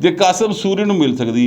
ਜੇ ਕਾਸਮ ਸੂਰੀ ਨੂੰ ਮਿਲ ਸਕਦੀ,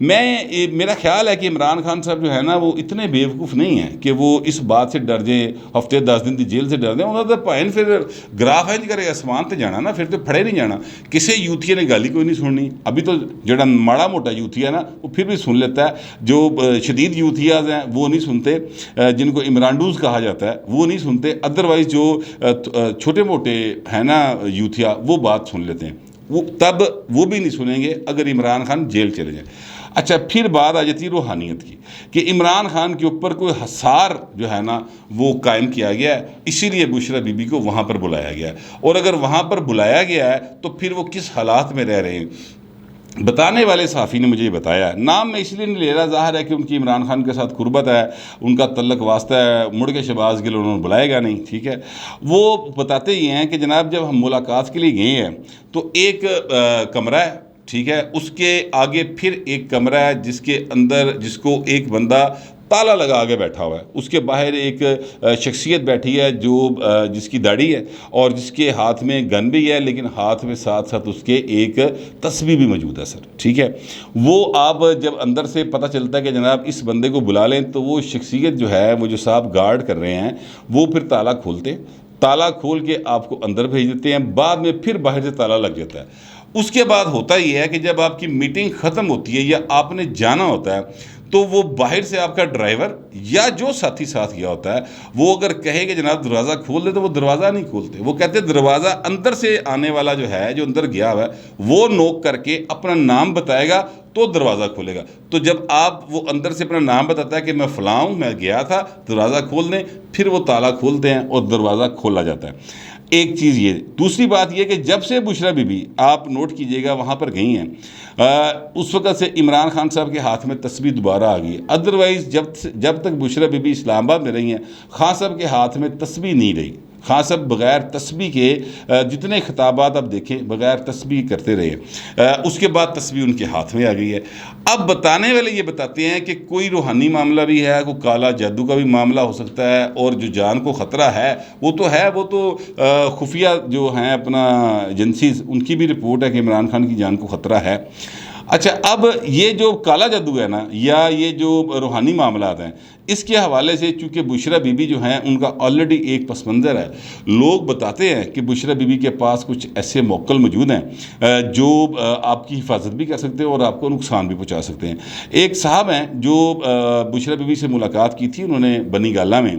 میرا خیال ہے کہ عمران خان صاحب جو ہے نا وہ اتنے بیوقوف نہیں ہیں کہ وہ اس بات سے ڈر جائیں، ہفتے 10 دن کی جیل سے ڈر دیں. انہوں نے پائن پھر گراف ہے کرے آسمان تے جانا نا، پھر تو پھڑے نہیں جانا. کسی یوتھیا نے گالی کوئی نہیں سننی. ابھی تو جڑا ماڑا موٹا یوتھیا ہے نا وہ پھر بھی سن لیتا ہے، جو شدید یوتھیاز ہیں وہ نہیں سنتے، جن کو عمرانڈوز کہا جاتا ہے وہ نہیں سنتے. ادروائز جو چھوٹے موٹے ہیں نا یوتھیا وہ بات سن لیتے ہیں، تب وہ بھی نہیں سنیں گے اگر عمران خان جیل چلے جائیں. اچھا پھر بات آ جاتی ہے روحانیت کی، کہ عمران خان کے اوپر کوئی حصار جو ہے نا وہ قائم کیا گیا ہے، اسی لیے بشرا بی بی کو وہاں پر بلایا گیا ہے. اور اگر وہاں پر بلایا گیا ہے تو پھر وہ کس حالات میں رہ رہے ہیں. بتانے والے صحافی نے مجھے یہ بتایا ہے، نام میں اس لیے نہیں لے رہا، ظاہر ہے کہ ان کی عمران خان کے ساتھ قربت ہے، ان کا تعلق واسطہ ہے، مڑ کے شہباز گل انہوں نے بلائے گا نہیں، ٹھیک ہے. وہ بتاتے ہی ہیں کہ جناب جب ہم ملاقات کے لیے گئے ہیں تو ایک کمرہ ہے، ٹھیک ہے، اس کے آگے پھر ایک کمرہ ہے جس کے اندر جس کو ایک بندہ تالا لگا آگے بیٹھا ہوا ہے، اس کے باہر ایک شخصیت بیٹھی ہے جو جس کی داڑھی ہے اور جس کے ہاتھ میں گن بھی ہے، لیکن ہاتھ میں ساتھ ساتھ اس کے ایک تسبیح بھی موجود ہے سر، ٹھیک ہے. وہ آپ جب اندر سے پتہ چلتا ہے کہ جناب اس بندے کو بلا لیں تو وہ شخصیت جو ہے وہ جو صاحب گارڈ کر رہے ہیں وہ پھر تالا کھولتے، تالا کھول کے آپ کو اندر بھیج دیتے ہیں، بعد میں پھر باہر سے تالا لگ جاتا ہے. اس کے بعد ہوتا یہ ہے کہ جب آپ کی میٹنگ ختم ہوتی ہے یا آپ نے جانا ہوتا ہے تو وہ باہر سے آپ کا ڈرائیور یا جو ساتھی ساتھ گیا ہوتا ہے وہ اگر کہے کہ جناب دروازہ کھول دے تو وہ دروازہ نہیں کھولتے. وہ کہتے ہیں دروازہ اندر سے آنے والا جو ہے جو اندر گیا ہوا ہے وہ نوک کر کے اپنا نام بتائے گا تو دروازہ کھولے گا. تو جب آپ وہ اندر سے اپنا نام بتاتا ہے کہ میں فلاں ہوں، میں گیا تھا، دروازہ کھول دیں، پھر وہ تالا کھولتے ہیں اور دروازہ کھولا جاتا ہے. ایک چیز یہ. دوسری بات یہ کہ جب سے بشرا بی بی آپ نوٹ کیجئے گا وہاں پر گئی ہیں، اس وقت سے عمران خان صاحب کے ہاتھ میں تسبیح دوبارہ آ گئی ہے. ادروائز جب تک بشرا بی بی اسلام آباد میں رہی ہیں خان صاحب کے ہاتھ میں تسبیح نہیں رہی. خان صاحب بغیر تسبیح کے جتنے خطابات آپ دیکھیں بغیر تسبیح کرتے رہے. اس کے بعد تسبیح ان کے ہاتھ میں آ گئی ہے. اب بتانے والے یہ بتاتے ہیں کہ کوئی روحانی معاملہ بھی ہے، کوئی کالا جادو کا بھی معاملہ ہو سکتا ہے، اور جو جان کو خطرہ ہے وہ تو خفیہ جو ہیں اپنا ایجنسیز ان کی بھی رپورٹ ہے کہ عمران خان کی جان کو خطرہ ہے. اچھا اب یہ جو کالا جادو ہے نا یا یہ جو روحانی معاملات ہیں اس کے حوالے سے چونکہ بشرا بی بی جو ہیں ان کا آلریڈی ایک پس منظر ہے. لوگ بتاتے ہیں کہ بشرا بی بی کے پاس کچھ ایسے موکل موجود ہیں جو آپ کی حفاظت بھی کر سکتے ہیں اور آپ کو نقصان بھی پہنچا سکتے ہیں. ایک صاحب ہیں جو بشرا بی بی سے ملاقات کی تھی، انہوں نے بنی گالہ میں،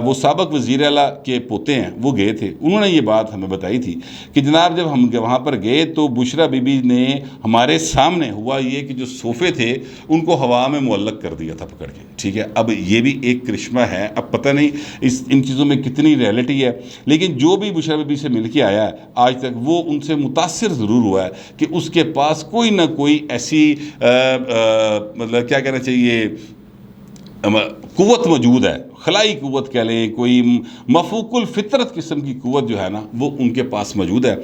وہ سابق وزیر اعلیٰ کے پوتے ہیں، وہ گئے تھے. انہوں نے یہ بات ہمیں بتائی تھی کہ جناب جب ہم وہاں پر گئے تو بشرا بی بی نے ہمارے سامنے ہوا یہ کہ جو صوفے تھے ان کو ہوا میں معلق کر دیا تھا پکڑ کے، ٹھیک ہے. اب یہ بھی ایک کرشمہ ہے، اب پتہ نہیں ان چیزوں میں کتنی ریئلٹی ہے، لیکن جو بھی بشرا بی بی سے مل کے آیا ہے آج تک وہ ان سے متاثر ضرور ہوا ہے کہ اس کے پاس کوئی نہ کوئی ایسی مطلب کیا کہنا چاہیے قوت موجود ہے، خلائی قوت کہہ لیں، کوئی مفوق الفطرت قسم کی قوت جو ہے نا وہ ان کے پاس موجود ہے.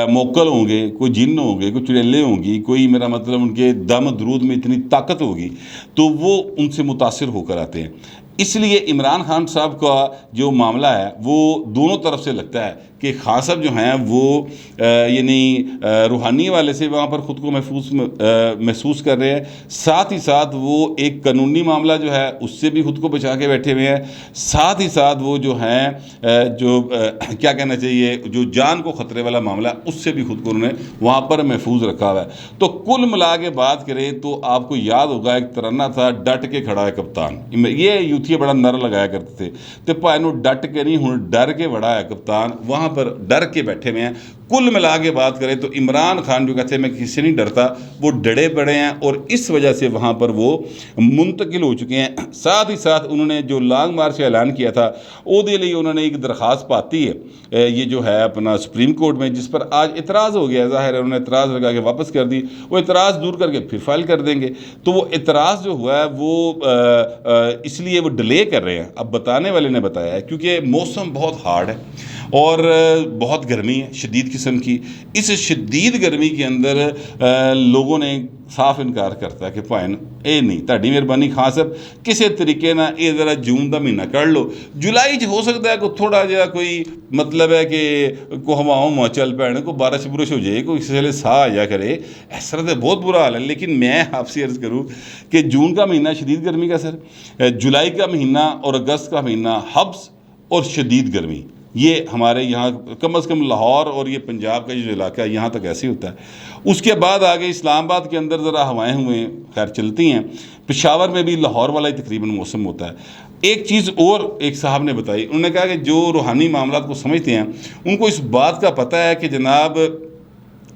موکل ہوں گے، کوئی جن ہوں گے، کوئی چڑیلیں ہوں گی، کوئی میرا مطلب ان کے دم درود میں اتنی طاقت ہوگی تو وہ ان سے متاثر ہو کر آتے ہیں. اس لیے عمران خان صاحب کا جو معاملہ ہے وہ دونوں طرف سے لگتا ہے کہ خان صاحب جو ہیں وہ یعنی روحانی والے سے وہاں پر خود کو محسوس کر رہے ہیں، ساتھ ہی ساتھ وہ ایک قانونی معاملہ جو ہے اس سے بھی خود کو بچا کے بیٹھے ہوئے ہیں، ساتھ ہی ساتھ وہ جو ہیں جو کیا کہنا چاہیے جو جان کو خطرے والا معاملہ اس سے بھی خود کو انہوں نے وہاں پر محفوظ رکھا ہوا ہے. تو کل ملا کے بات کریں تو آپ کو یاد ہوگا ایک ترانہ تھا، ڈٹ کے کھڑا ہے کپتان. یہ یوتھی بڑا نر لگایا کرتے تھے تو پائے نو ڈٹ کے نہیں ہوں ڈر کے بڑا ہے کپتان، وہاں پر ڈر کے بیٹھے ہوئے ہیں. کل ملا کے بات کریں تو عمران خان جو کہتے ہیں میں کسی سے نہیں ڈرتا وہ ڈڑے پڑے ہیں اور اس وجہ سے وہاں پر وہ منتقل ہو چکے ہیں. ساتھ ہی ساتھ انہوں نے جو لانگ مارچ کا اعلان کیا تھا وہ دے لیے انہوں نے ایک درخواست پاتی ہے یہ جو ہے اپنا سپریم کورٹ میں، جس پر آج اعتراض ہو گیا، ظاہر ہے انہوں نے اعتراض لگا کے واپس کر دی. وہ اعتراض دور کر کے پھر فائل کر دیں گے. تو وہ اعتراض جو ہوا ہے وہ اس لیے وہ ڈیلے کر رہے ہیں. اب بتانے والے نے بتایا ہے کیونکہ موسم بہت ہارڈ ہے اور بہت گرمی ہے شدید قسم کی. اس شدید گرمی کے اندر لوگوں نے صاف انکار کرتا ہے کہ بھائن اے نہیں تہاڈی مہربانی خان صاحب کسی طریقے نہ یہ ذرا جون دا مہینہ کر لو. جولائی ہو سکتا ہے کوئی تھوڑا جہا کوئی مطلب ہے کہ کو ہواؤں چل پین کو بارش برش ہو جائے کوئی اس ویلے سا آ جا کرے, اس طرح تو بہت برا حال ہے. لیکن میں آپ سے عرض کروں کہ جون کا مہینہ شدید گرمی کا سر, جولائی کا مہینہ اور اگست کا مہینہ حبس اور شدید گرمی, یہ ہمارے یہاں کم از کم لاہور اور یہ پنجاب کا جو علاقہ ہے یہاں تک ایسے ہوتا ہے. اس کے بعد آگے اسلام آباد کے اندر ذرا ہوائیں ہوئیں خیر چلتی ہیں, پشاور میں بھی لاہور والا ہی تقریباً موسم ہوتا ہے. ایک چیز اور ایک صاحب نے بتائی, انہوں نے کہا کہ جو روحانی معاملات کو سمجھتے ہیں ان کو اس بات کا پتہ ہے کہ جناب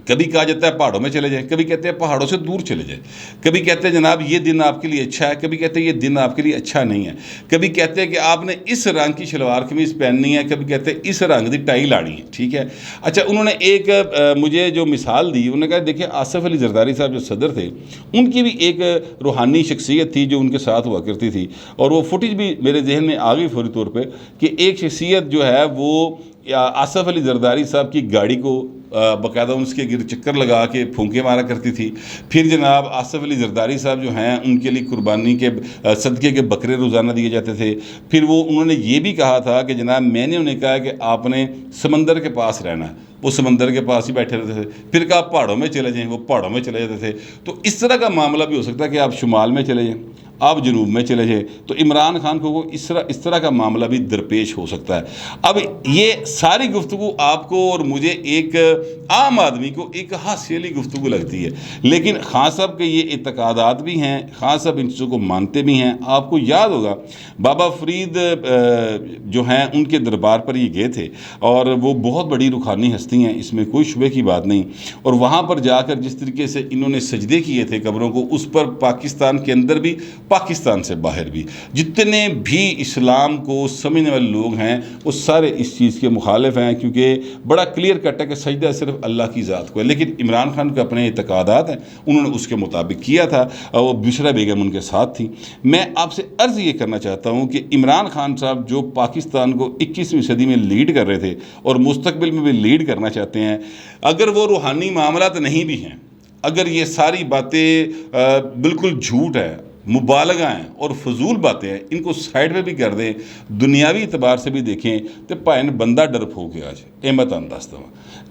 کبھی کہا جاتا ہے پہاڑوں میں چلے جائیں, کبھی کہتے ہیں پہاڑوں سے دور چلے جائیں, کبھی کہتے ہیں جناب یہ دن آپ کے لیے اچھا ہے, کبھی کہتے ہیں یہ دن آپ کے لیے اچھا نہیں ہے, کبھی کہتے ہیں کہ آپ نے اس رنگ کی شلوار قمیض پہننی ہے, کبھی کہتے ہیں اس رنگ کی ٹائی لانی ہے. ٹھیک ہے, اچھا انہوں نے ایک مجھے جو مثال دی, انہوں نے کہا دیکھیں آصف علی زرداری صاحب جو صدر تھے ان کی بھی ایک روحانی شخصیت تھی جو ان کے ساتھ ہوا کرتی تھی, اور وہ فوٹیج بھی میرے ذہن میں آ گئی فوری طور پہ کہ ایک شخصیت جو ہے وہ آصف علی زرداری صاحب کی گاڑی کو باقاعدہ اس کے گرد چکر لگا کے پھونکے مارا کرتی تھی. پھر جناب آصف علی زرداری صاحب جو ہیں ان کے لیے قربانی کے صدقے کے بکرے روزانہ دیے جاتے تھے. پھر وہ انہوں نے یہ بھی کہا تھا کہ جناب میں نے انہیں کہا کہ آپ نے سمندر کے پاس رہنا ہے, وہ سمندر کے پاس ہی بیٹھے رہتے تھے. پھر کہا پہاڑوں میں چلے جائیں, وہ پہاڑوں میں چلے جاتے تھے. تو اس طرح کا معاملہ بھی ہو سکتا ہے کہ آپ شمال میں چلے جائیں, آپ جنوب میں چلے جائیں. تو عمران خان کو اس طرح کا معاملہ بھی درپیش ہو سکتا ہے. اب یہ ساری گفتگو آپ کو اور مجھے ایک عام آدمی کو ایک ہاسے والی گفتگو لگتی ہے, لیکن خان صاحب کے یہ اعتقادات بھی ہیں, خان صاحب ان چیزوں کو مانتے بھی ہیں. آپ کو یاد ہوگا بابا فرید جو ہیں ان کے دربار پر یہ گئے تھے, اور وہ بہت بڑی روحانی ہستی ہیں, اس میں کوئی شبے کی بات نہیں. اور وہاں پر جا کر جس طریقے سے انہوں نے سجدے کیے تھے قبروں کو, اس پر پاکستان کے اندر بھی پاکستان سے باہر بھی جتنے بھی اسلام کو سمجھنے والے لوگ ہیں وہ سارے اس چیز کے مخالف ہیں, کیونکہ بڑا کلیئر کٹ ہے کہ سجدہ صرف اللہ کی ذات کو ہے. لیکن عمران خان کے اپنے اعتقادات ہیں, انہوں نے اس کے مطابق کیا تھا, وہ بشرا بیگم ان کے ساتھ تھی. میں آپ سے عرض یہ کرنا چاہتا ہوں کہ عمران خان صاحب جو پاکستان کو 21ویں صدی میں لیڈ کر رہے تھے اور مستقبل میں بھی لیڈ کرنا چاہتے ہیں, اگر وہ روحانی معاملات نہیں بھی ہیں, اگر یہ ساری باتیں بالکل جھوٹ ہے, مبالغہ ہیں اور فضول باتیں ہیں, ان کو سائڈ پہ بھی کر دیں, دنیاوی اعتبار سے بھی دیکھیں تو بھائن بندہ ڈرپ ہو گیا. آج احمد انداستہ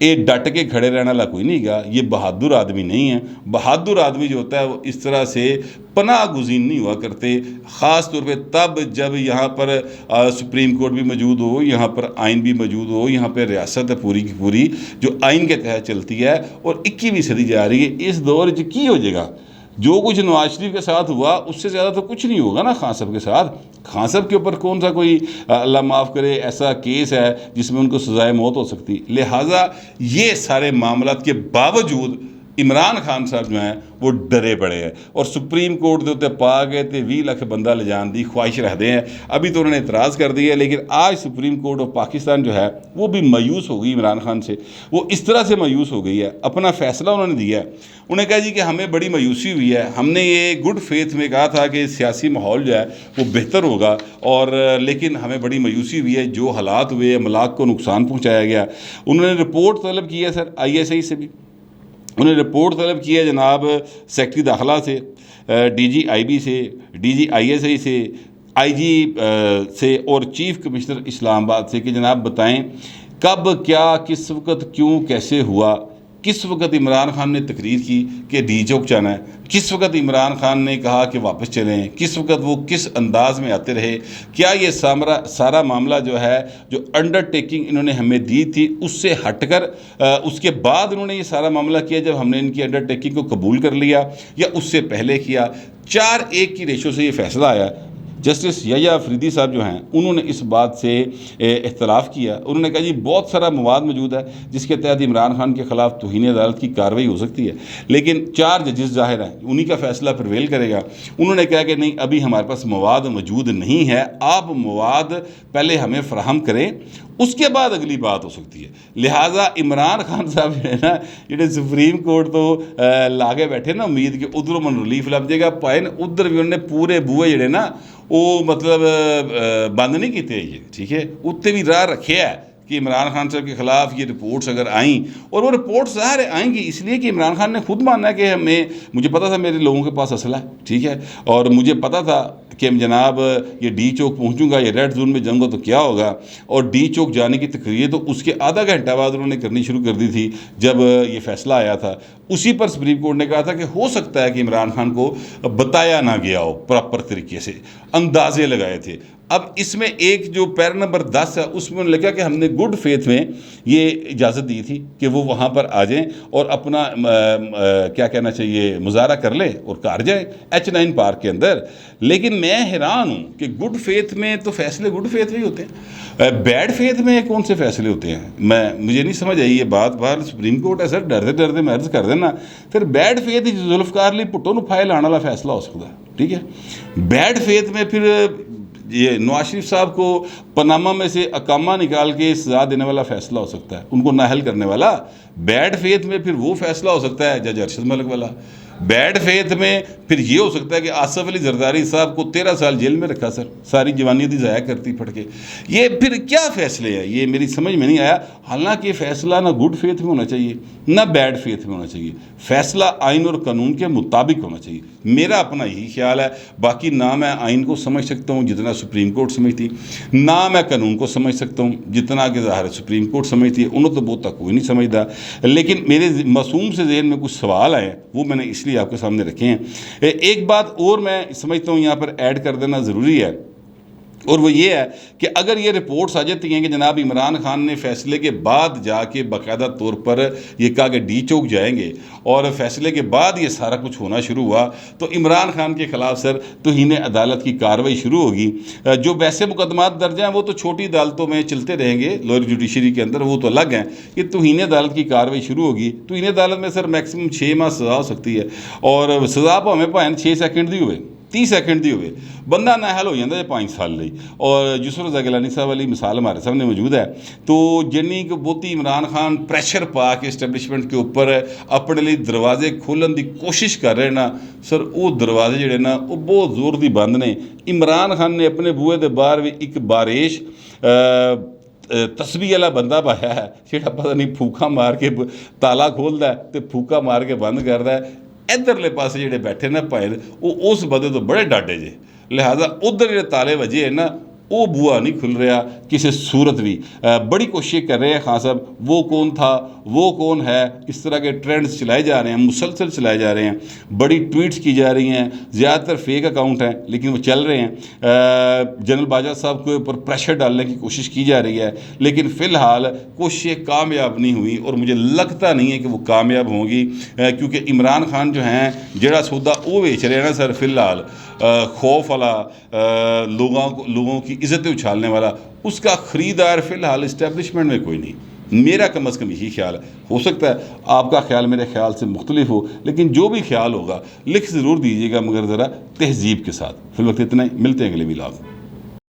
یہ ڈٹ کے کھڑے رہنے والا کوئی نہیں گا, یہ بہادر آدمی نہیں ہے. بہادر آدمی جو ہوتا ہے وہ اس طرح سے پناہ گزین نہیں ہوا کرتے, خاص طور پہ تب جب یہاں پر سپریم کورٹ بھی موجود ہو, یہاں پر آئین بھی موجود ہو, یہاں پہ ریاست ہے پوری کی پوری جو آئین کے تحت چلتی ہے, اور 21ویں صدی جا رہی ہے. اس دور کی ہو جائے گا جو کچھ نواز شریف کے ساتھ ہوا اس سے زیادہ تو کچھ نہیں ہوگا نا خان صاحب کے ساتھ. خان صاحب کے اوپر کون سا کوئی اللہ معاف کرے ایسا کیس ہے جس میں ان کو سزائے موت ہو سکتی. لہٰذا یہ سارے معاملات کے باوجود عمران خان صاحب جو ہیں وہ ڈرے پڑے ہیں, اور سپریم کورٹ کے اتنے پا گئے تھے 20 لاکھ بندہ لے جان دی خواہش رکھتے ہیں. ابھی تو انہوں نے اعتراض کر دیا, لیکن آج سپریم کورٹ آف پاکستان جو ہے وہ بھی مایوس ہو گئی عمران خان سے. وہ اس طرح سے مایوس ہو گئی ہے, اپنا فیصلہ انہوں نے دیا ہے. انہوں نے کہا جی کہ ہمیں بڑی مایوسی ہوئی ہے, ہم نے یہ گڈ فیتھ میں کہا تھا کہ سیاسی ماحول جو ہے وہ بہتر ہوگا, اور لیکن ہمیں بڑی مایوسی ہوئی ہے, جو حالات ہوئے املاک کو نقصان پہنچایا گیا. انہوں نے رپورٹ طلب کی ہے سر ISI سے بھی, انہوں نے رپورٹ طلب کی ہے جناب سیکٹری داخلہ سے, DG IB سے, DG ISI سے, IG سے, اور چیف کمشنر اسلام آباد سے کہ جناب بتائیں کب کیا کس وقت کیوں کیسے ہوا. کس وقت عمران خان نے تقریر کی کہ ڈی چوک جانا ہے, کس وقت عمران خان نے کہا کہ واپس چلیں, کس وقت وہ کس انداز میں آتے رہے. کیا یہ سارا معاملہ جو ہے جو انڈر ٹیکنگ انہوں نے ہمیں دی تھی اس سے ہٹ کر اس کے بعد انہوں نے یہ سارا معاملہ کیا جب ہم نے ان کی انڈر ٹیکنگ کو قبول کر لیا, یا اس سے پہلے کیا. 4-1 کی ریشو سے یہ فیصلہ آیا. جسٹس یحییٰ افریدی صاحب جو ہیں انہوں نے اس بات سے اختلاف کیا. انہوں نے کہا جی بہت سارا مواد موجود ہے جس کے تحت عمران خان کے خلاف توہین عدالت کی کارروائی ہو سکتی ہے, لیکن 4 ججز ظاہر ہیں انہی کا فیصلہ پرویل کرے گا. انہوں نے کہا کہ نہیں ابھی ہمارے پاس مواد موجود نہیں ہے, آپ مواد پہلے ہمیں فراہم کریں, اس کے بعد اگلی بات ہو سکتی ہے. لہٰذا عمران خان صاحب جو ہے نا جڑے سپریم کورٹ تو لاگے بیٹھے نا امید کہ ادھر من ریلیف لب جائے گا, پائن ادھر بھی انہوں نے پورے بوئے جڑے نا وہ مطلب بند نہیں کیتے یہ, ٹھیک ہے, اتنے بھی راہ رکھے ہے کہ عمران خان صاحب کے خلاف یہ رپورٹس اگر آئیں، اور وہ رپورٹس ظاہر ہے آئیں گی اس لیے کہ عمران خان نے خود ماننا ہے کہ مجھے پتا تھا میرے لوگوں کے پاس اسلحہ ہے، ٹھیک ہے، اور مجھے پتا تھا کہ جناب یہ ڈی چوک پہنچوں گا، یہ ریڈ زون میں جاؤں گا تو کیا ہوگا، اور ڈی چوک جانے کی تقریر تو اس کے آدھا گھنٹہ بعد انہوں نے کرنی شروع کر دی تھی جب یہ فیصلہ آیا تھا۔ اسی پر سپریم کورٹ نے کہا تھا کہ ہو سکتا ہے کہ عمران خان کو بتایا نہ گیا ہو پراپر طریقے سے، اندازے لگائے تھے۔ اب اس میں ایک جو پیرا نمبر 10 ہے اس میں انہوں نے لکھا کہ ہم نے گڈ فیتھ میں یہ اجازت دی تھی کہ وہ وہاں پر آ جائیں اور اپنا کیا کہنا چاہیے مظاہرہ کر لیں اور کر جائیں H9 پارک کے اندر۔ لیکن میں حیران ہوں کہ گڈ فیتھ میں تو فیصلے گڈ فیتھ میں ہی ہوتے ہیں، بیڈ فیتھ میں کون سے فیصلے ہوتے ہیں؟ مجھے نہیں سمجھ آئی یہ بات۔ باہر سپریم کورٹ ہے سر، ڈرتے ڈرتے میں عرض کر دینا پھر بیڈ فیتھ ذوالفقار علی بھٹو نو فائل آنے والا فیصلہ ہو سکتا ہے، ٹھیک ہے۔ بیڈ فیتھ میں پھر یہ نواز شریف صاحب کو پاناما میں سے اقامہ نکال کے سزا دینے والا فیصلہ ہو سکتا ہے، ان کو نااہل کرنے والا۔ بیڈ فیتھ میں پھر وہ فیصلہ ہو سکتا ہے جج ارشد ملک والا۔ بیڈ فیتھ میں پھر یہ ہو سکتا ہے کہ آصف علی زرداری صاحب کو 13 سال جیل میں رکھا سر، ساری جوانی دی ضائع کرتی پھٹ کے۔ یہ پھر کیا فیصلے ہیں؟ یہ میری سمجھ میں نہیں آیا۔ حالانکہ یہ فیصلہ نہ گڈ فیتھ میں ہونا چاہیے نہ بیڈ فیتھ میں ہونا چاہیے، فیصلہ آئین اور قانون کے مطابق ہونا چاہیے، میرا اپنا یہی خیال ہے۔ باقی نہ میں آئین کو سمجھ سکتا ہوں جتنا سپریم کورٹ سمجھتی، نہ میں قانون کو سمجھ سکتا ہوں جتنا کہ ظاہر سپریم کورٹ سمجھتی ہے، انہوں تو بہت تک کوئی نہیں سمجھتا۔ لیکن میرے معصوم سے ذہن میں کچھ سوال آئے وہ میں نے اس لیے آپ کے سامنے رکھے ہیں۔ ایک بات اور میں سمجھتا ہوں یہاں پر ایڈ کر دینا ضروری ہے، اور وہ یہ ہے کہ اگر یہ رپورٹس آ جاتی ہیں کہ جناب عمران خان نے فیصلے کے بعد جا کے باقاعدہ طور پر یہ کہا کہ ڈی چوک جائیں گے، اور فیصلے کے بعد یہ سارا کچھ ہونا شروع ہوا، تو عمران خان کے خلاف سر توہین عدالت کی کارروائی شروع ہوگی۔ جو ویسے مقدمات درج ہیں وہ تو چھوٹی عدالتوں میں چلتے رہیں گے، لوئر جوڈیشری کے اندر، وہ تو الگ ہیں۔ یہ توہین عدالت کی کارروائی شروع ہوگی۔ توہین عدالت میں سر میکسیمم 6 ماہ سزا ہو سکتی ہے، اور سزا پہ ہمیں پائیں 6 سیکنڈ دی ہوئے 30 سیکنڈ دی ہوئے بندہ نااہل ہو جاتا ہے 5 سال لئی۔ اور یوسف رضا گیلانی صاحب والی مثال ہمارے سامنے موجود ہے۔ تو جنی کہ بہتی عمران خان پریشر پا کے اسٹیبلشمنٹ کے اوپر اپنے لیے دروازے کھولن دی کوشش کر رہے نا سر، وہ دروازے جڑے نا وہ بہت زور دی بند نے۔ عمران خان نے اپنے بوئے دے باہر بھی ایک بارش تسبیح والا بندہ پایا ہے جہاں پتہ نہیں پھوکا مار کے تالا کھولتا ہے تو پھوکا مار کے بند کرتا ہے۔ ادھرلے پاسے جڑے بیٹھے نا پائے وہ اس بندے تو بڑے ڈاڈے جے، لہٰذا ادھر جڑے تالے وجے ہیں نا وہ بوا نہیں کھل رہا کسی صورت بھی۔ بڑی کوشش کر رہے ہیں خان صاحب، وہ کون تھا وہ کون ہے، اس طرح کے ٹرینڈز چلائے جا رہے ہیں، مسلسل چلائے جا رہے ہیں، بڑی ٹویٹس کی جا رہی ہیں، زیادہ تر فیک اکاؤنٹ ہیں لیکن وہ چل رہے ہیں۔ جنرل باجوہ صاحب کے اوپر پریشر ڈالنے کی کوشش کی جا رہی ہے، لیکن فی الحال کوششیں کامیاب نہیں ہوئی، اور مجھے لگتا نہیں ہے کہ وہ کامیاب ہوں گی، کیونکہ عمران خان جو ہیں جڑا سودا وہ بیچ رہے ہیں نا سر فی الحال، خوف والا، لوگوں کی عزتیں اچھالنے والا، اس کا خریدار فی الحال اسٹیبلشمنٹ میں کوئی نہیں۔ میرا کم از کم یہی خیال ہے، ہو سکتا ہے آپ کا خیال میرے خیال سے مختلف ہو، لیکن جو بھی خیال ہوگا لکھ ضرور دیجیے گا، مگر ذرا تہذیب کے ساتھ۔ فی الوقت اتنا ہی، ملتے ہیں اگلے ولاگ۔